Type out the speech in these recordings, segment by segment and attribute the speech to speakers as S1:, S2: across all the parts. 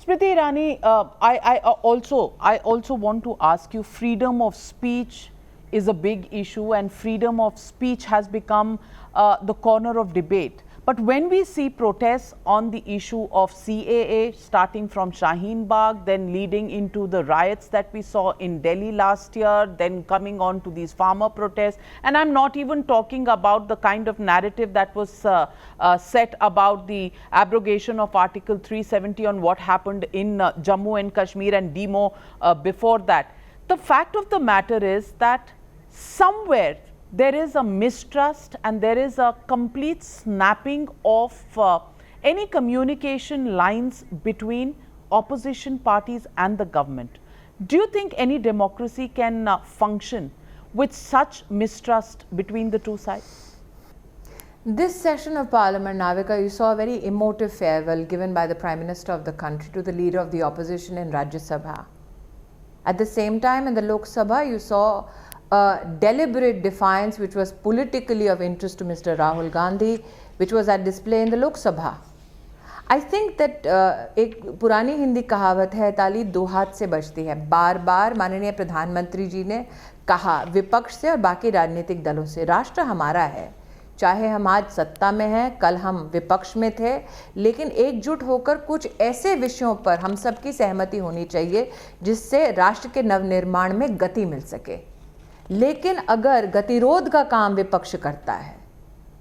S1: Smriti Irani, I also want to ask you, freedom of speech is a big issue and freedom of speech has become the corner of debate. But when we see protests on the issue of CAA starting from Shaheen Bagh, then leading into the riots that we saw in Delhi last year, then coming on to these farmer protests, and I'm not even talking about the kind of narrative that was set about the abrogation of Article 370 on what happened in Jammu and Kashmir and demo before that. The fact of the matter is that somewhere there is a mistrust and there is a complete snapping of any communication lines between opposition parties and the government. Do you think any democracy can function with such mistrust between the two sides?
S2: This session of Parliament, Navika, you saw a very emotive farewell given by the Prime Minister of the country to the leader of the opposition in Rajya Sabha. At the same time, in the Lok Sabha, you saw a deliberate defiance which was politically of interest to Mr. Rahul Gandhi, which was at display in the Lok Sabha. I think that एक पुरानी हिंदी कहावत है, ताली दो हाथ से बजती है. बार बार माननीय प्रधानमंत्री जी ने कहा विपक्ष से और बाकी राजनीतिक दलों से, राष्ट्र हमारा है, चाहे हम आज सत्ता में हैं, कल हम विपक्ष में थे, लेकिन एकजुट होकर कुछ ऐसे विषयों पर हम सबकी सहमति होनी चाहिए जिससे राष्ट्र के नवनिर्माण में गति मिल सके. लेकिन अगर गतिरोध का काम विपक्ष करता है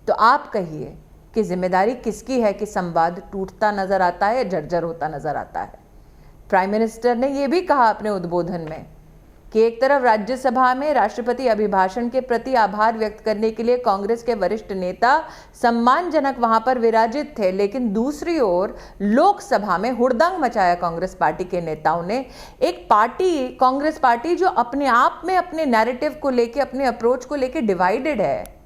S2: तो आप कहिए कि जिम्मेदारी किसकी है कि संवाद टूटता नजर आता है, जर्जर होता नजर आता है. प्राइम मिनिस्टर ने यह भी कहा अपने उद्बोधन में कि एक तरफ राज्यसभा में राष्ट्रपति अभिभाषण के प्रति आभार व्यक्त करने के लिए कांग्रेस के वरिष्ठ नेता सम्मानजनक वहां पर विराजित थे, लेकिन दूसरी ओर लोकसभा में हुड़दंग मचाया कांग्रेस पार्टी के नेताओं ने. एक पार्टी, कांग्रेस पार्टी, जो अपने आप में अपने नैरेटिव को लेके, अपने अप्रोच को लेके डिवाइडेड है.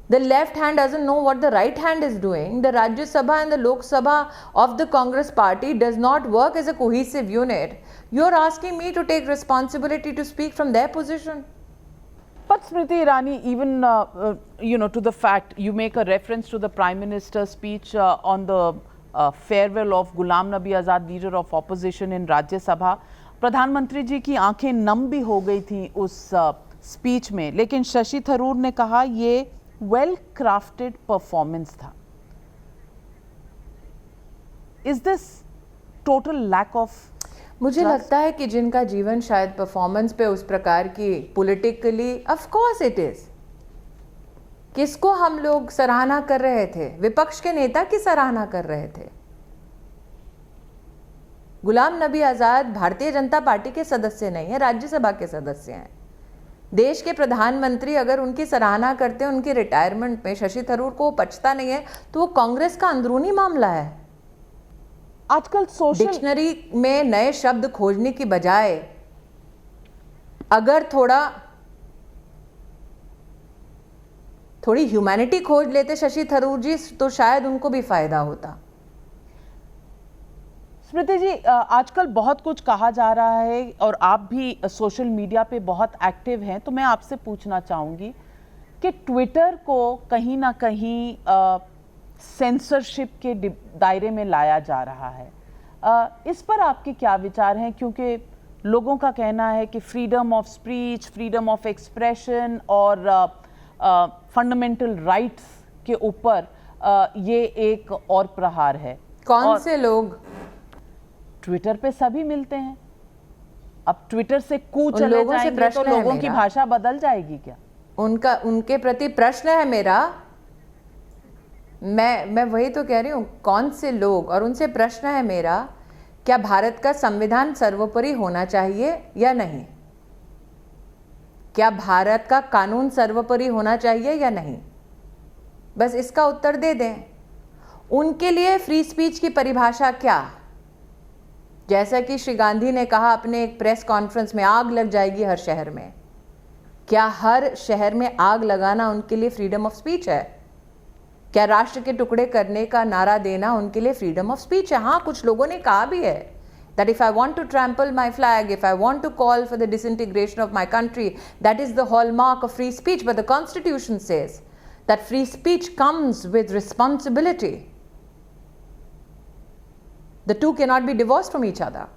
S2: The left hand doesn't know what the right hand is doing. The Rajya Sabha and the Lok Sabha of the Congress party does not work as a cohesive unit. You're asking me to take responsibility to speak from their position.
S1: But Smriti Irani, even to the fact you make a reference to the Prime Minister's speech on the farewell of Ghulam Nabi Azad, leader of opposition in Rajya Sabha. प्रधानमंत्री जी की आंखें नम भी हो गई थी उस speech में, लेकिन शशि थरूर ने कहा ये वेल क्राफ्टेड परफॉर्मेंस था. Is this total lack of?
S2: मुझे लगता है कि जिनका जीवन शायद परफॉर्मेंस पे उस प्रकार की politically, of course it is, किसको हम लोग सराहना कर रहे थे? विपक्ष के नेता की सराहना कर रहे थे. गुलाम नबी आजाद भारतीय जनता पार्टी के सदस्य नहीं है, राज्यसभा के सदस्य हैं. देश के प्रधानमंत्री अगर उनकी सराहना करते हैं उनकी रिटायरमेंट में, शशि थरूर को पचता नहीं है, तो वो कांग्रेस का अंदरूनी मामला है.
S1: आजकल सोशल
S2: डिक्शनरी में नए शब्द खोजने की बजाय अगर थोड़ी ह्यूमैनिटी खोज लेते शशि थरूर जी, तो शायद उनको भी फायदा होता.
S1: स्मृति जी, आजकल बहुत कुछ कहा जा रहा है और आप भी सोशल मीडिया पे बहुत एक्टिव हैं, तो मैं आपसे पूछना चाहूँगी कि ट्विटर को कहीं ना कहीं सेंसरशिप के दायरे में लाया जा रहा है. इस पर आपके क्या विचार हैं? क्योंकि लोगों का कहना है कि freedom of speech, freedom of expression और फंडामेंटल राइट्स के ऊपर ये एक और प्रहार है.
S2: कौन से लोग?
S1: ट्विटर पे सभी मिलते हैं. अब ट्विटर से कूच चले जाएंगे तो लोगों की भाषा बदल जाएगी क्या?
S2: उनके प्रति प्रश्न है मेरा. मैं वही तो कह रही हूँ, कौन से लोग, और उनसे प्रश्न है मेरा, क्या भारत का संविधान सर्वोपरि होना चाहिए या नहीं? क्या भारत का कानून सर्वोपरि होना चाहिए या नहीं? बस इसका उत्तर दे दें. उनके लिए फ्री स्पीच की परिभाषा क्या? जैसा कि श्री गांधी ने कहा अपने एक प्रेस कॉन्फ्रेंस में, आग लग जाएगी हर शहर में. क्या हर शहर में आग लगाना उनके लिए फ्रीडम ऑफ स्पीच है? क्या राष्ट्र के टुकड़े करने का नारा देना उनके लिए फ्रीडम ऑफ स्पीच है? हाँ, कुछ लोगों ने कहा भी है that if I want to trample my flag, if I want to call for the disintegration of my country, that is the hallmark of free speech. But the Constitution says that free speech comes with responsibility. The two cannot be divorced from each other.